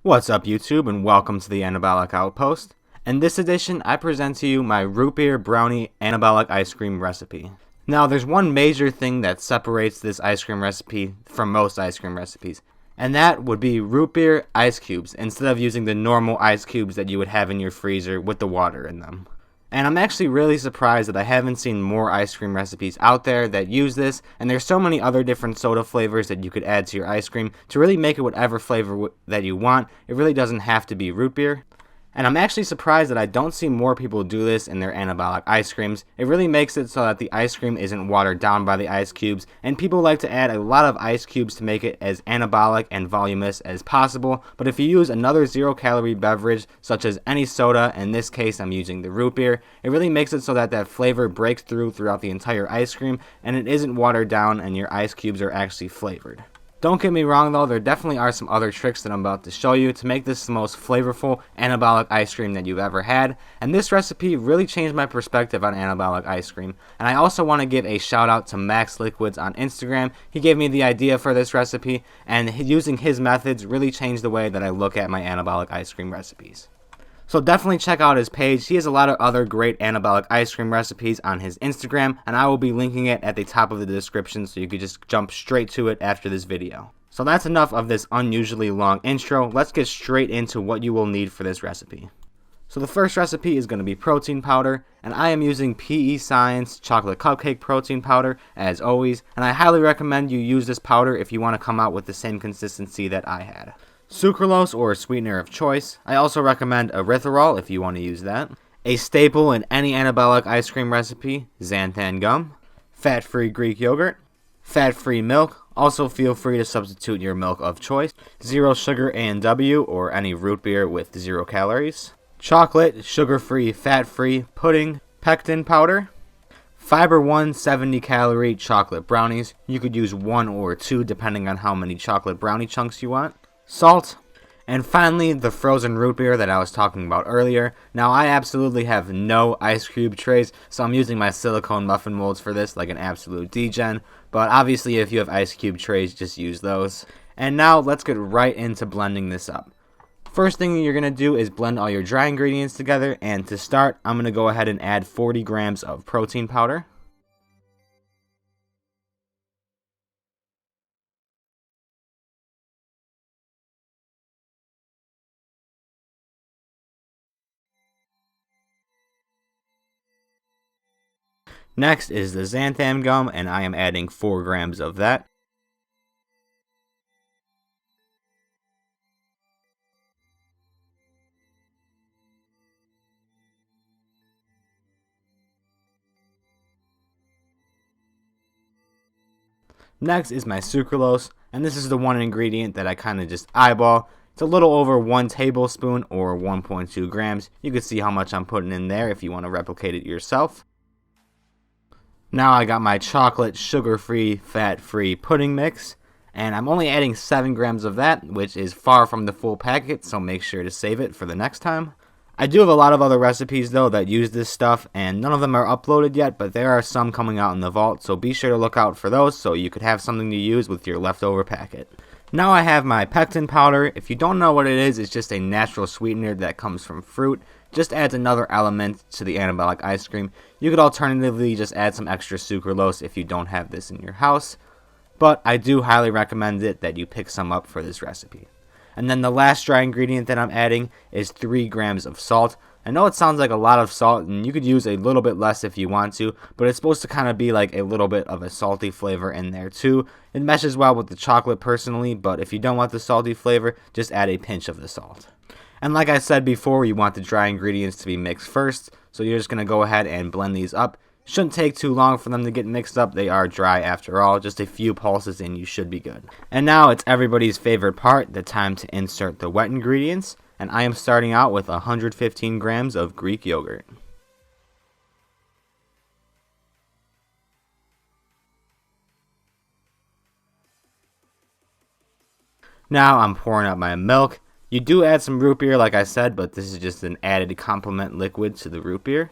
What's up YouTube, and welcome to the Anabolic Outpost. In this edition, I present to you my root beer brownie anabolic ice cream recipe. Now there's one major thing that separates this ice cream recipe from most ice cream recipes, and that would be root beer ice cubes instead of using the normal ice cubes that you would have in your freezer with the water in them. And I'm actually really surprised that I haven't seen more ice cream recipes out there that use this, and there's so many other different soda flavors that you could add to your ice cream to really make it whatever flavor that you want. It really doesn't have to be root beer. And I'm actually surprised that I don't see more people do this in their anabolic ice creams. It really makes it so that the ice cream isn't watered down by the ice cubes, and people like to add a lot of ice cubes to make it as anabolic and voluminous as possible. But if you use another 0-calorie beverage, such as any soda, in this case I'm using the root beer, it really makes it so that that flavor breaks through throughout the entire ice cream, and it isn't watered down and your ice cubes are actually flavored. Don't get me wrong though, there definitely are some other tricks that I'm about to show you to make this the most flavorful anabolic ice cream that you've ever had, and this recipe really changed my perspective on anabolic ice cream. And I also want to give a shout out to Max Liquids on Instagram. He gave me the idea for this recipe, and using his methods really changed the way that I look at my anabolic ice cream recipes. So definitely check out his page. He has a lot of other great anabolic ice cream recipes on his Instagram, and I will be linking it at the top of the description so you could just jump straight to it after this video. So that's enough of this unusually long intro. Let's get straight into what you will need for this recipe. So the first recipe is going to be protein powder, and I am using PE Science chocolate cupcake protein powder as always, and I highly recommend you use this powder if you want to come out with the same consistency that I had. Sucralose or sweetener of choice. I also recommend erythritol if you want to use that. A staple in any anabolic ice cream recipe, xanthan gum. Fat-free Greek yogurt. Fat-free milk. Also feel free to substitute your milk of choice. Zero sugar A&W or any root beer with 0 calories. Chocolate, sugar-free, fat-free pudding, pectin powder. Fiber One 70-calorie chocolate brownies. You could use 1 or 2 depending on how many chocolate brownie chunks you want. Salt, and finally the frozen root beer that I was talking about earlier. Now I absolutely have no ice cube trays, so I'm using my silicone muffin molds for this like an absolute degen, but obviously if you have ice cube trays, just use those. And now let's get right into blending this up. First thing you're going to do is blend all your dry ingredients together, and to start I'm going to go ahead and add 40 grams of protein powder. Next is the xanthan gum, and I am adding 4 grams of that. Next is my sucralose, and this is the one ingredient that I kind of just eyeball. It's a little over 1 tablespoon or 1.2 grams. You can see how much I'm putting in there if you want to replicate it yourself. Now I got my chocolate sugar-free, fat-free pudding mix, and I'm only adding 7 grams of that, which is far from the full packet, so make sure to save it for the next time. I do have a lot of other recipes though that use this stuff, and none of them are uploaded yet, but there are some coming out in the vault, so be sure to look out for those so you could have something to use with your leftover packet. Now I have my pectin powder. If you don't know what it is, it's just a natural sweetener that comes from fruit. Just adds another element to the anabolic ice cream. You could alternatively just add some extra sucralose if you don't have this in your house, but I do highly recommend it that you pick some up for this recipe. And then the last dry ingredient that I'm adding is 3 grams of salt. I know it sounds like a lot of salt, and you could use a little bit less if you want to, but it's supposed to kind of be like a little bit of a salty flavor in there too. It meshes well with the chocolate personally, but if you don't want the salty flavor, just add a pinch of the salt. And like I said before, you want the dry ingredients to be mixed first, so you're just going to go ahead and blend these up. Shouldn't take too long for them to get mixed up. They are dry after all. Just a few pulses and you should be good. And now it's everybody's favorite part, the time to insert the wet ingredients. And I am starting out with 115 grams of Greek yogurt. Now I'm pouring out my milk. You do add some root beer like I said, but this is just an added complement liquid to the root beer.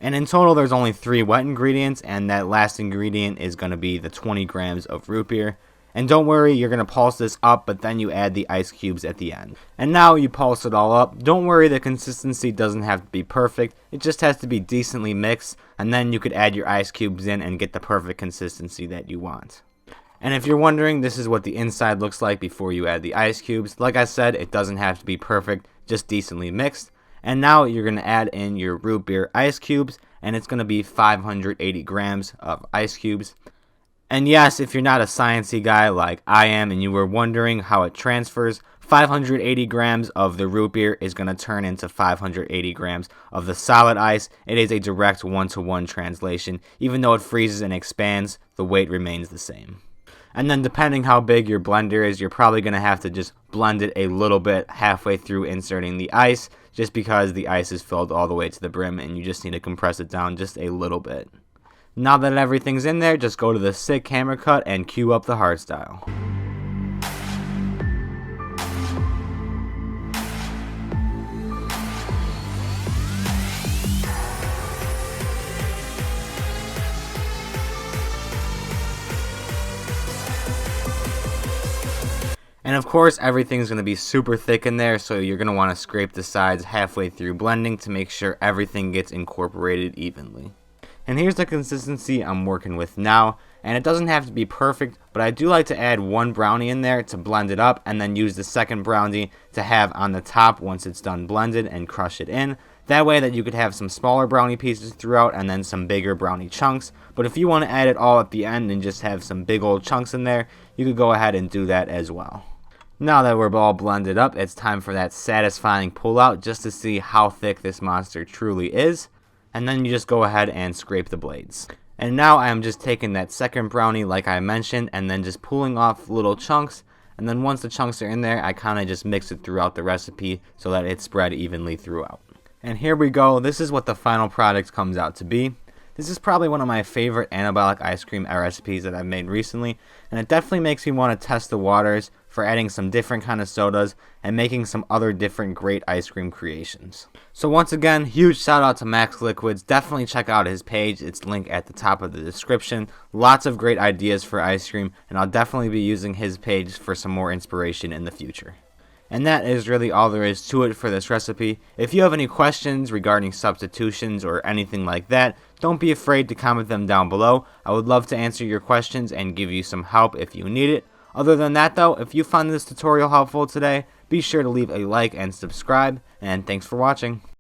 And in total, there's only 3 wet ingredients, and that last ingredient is going to be the 20 grams of root beer. And don't worry, you're going to pulse this up, but then you add the ice cubes at the end. And now you pulse it all up. Don't worry, the consistency doesn't have to be perfect. It just has to be decently mixed, and then you could add your ice cubes in and get the perfect consistency that you want. And if you're wondering, this is what the inside looks like before you add the ice cubes. Like I said, it doesn't have to be perfect, just decently mixed. And now you're going to add in your root beer ice cubes, and it's going to be 580 grams of ice cubes. And yes, if you're not a sciencey guy like I am and you were wondering how it transfers, 580 grams of the root beer is going to turn into 580 grams of the solid ice. It is a direct one-to-one translation. Even though it freezes and expands, the weight remains the same. And then depending how big your blender is, you're probably going to have to just blend it a little bit halfway through inserting the ice, just because the ice is filled all the way to the brim and you just need to compress it down just a little bit. Now that everything's in there, just go to the sick camera cut and cue up the hardstyle. And of course, everything's going to be super thick in there, so you're going to want to scrape the sides halfway through blending to make sure everything gets incorporated evenly. And here's the consistency I'm working with now, and it doesn't have to be perfect, but I do like to add 1 brownie in there to blend it up, and then use the second brownie to have on the top once it's done blended and crush it in. That way that you could have some smaller brownie pieces throughout and then some bigger brownie chunks. But if you want to add it all at the end and just have some big old chunks in there, you could go ahead and do that as well. Now that we're all blended up, it's time for that satisfying pull out just to see how thick this monster truly is. And then you just go ahead and scrape the blades. And now I am just taking that second brownie like I mentioned and then just pulling off little chunks. And then once the chunks are in there, I kind of just mix it throughout the recipe so that it's spread evenly throughout. And here we go. This is what the final product comes out to be. This is probably one of my favorite anabolic ice cream recipes that I've made recently, and it definitely makes me want to test the waters for adding some different kind of sodas and making some other different great ice cream creations. So once again, huge shout out to Max Liquids. Definitely check out his page. It's linked at the top of the description. Lots of great ideas for ice cream, and I'll definitely be using his page for some more inspiration in the future. And that is really all there is to it for this recipe. If you have any questions regarding substitutions or anything like that, don't be afraid to comment them down below. I would love to answer your questions and give you some help if you need it. Other than that though, if you found this tutorial helpful today, be sure to leave a like and subscribe, and thanks for watching.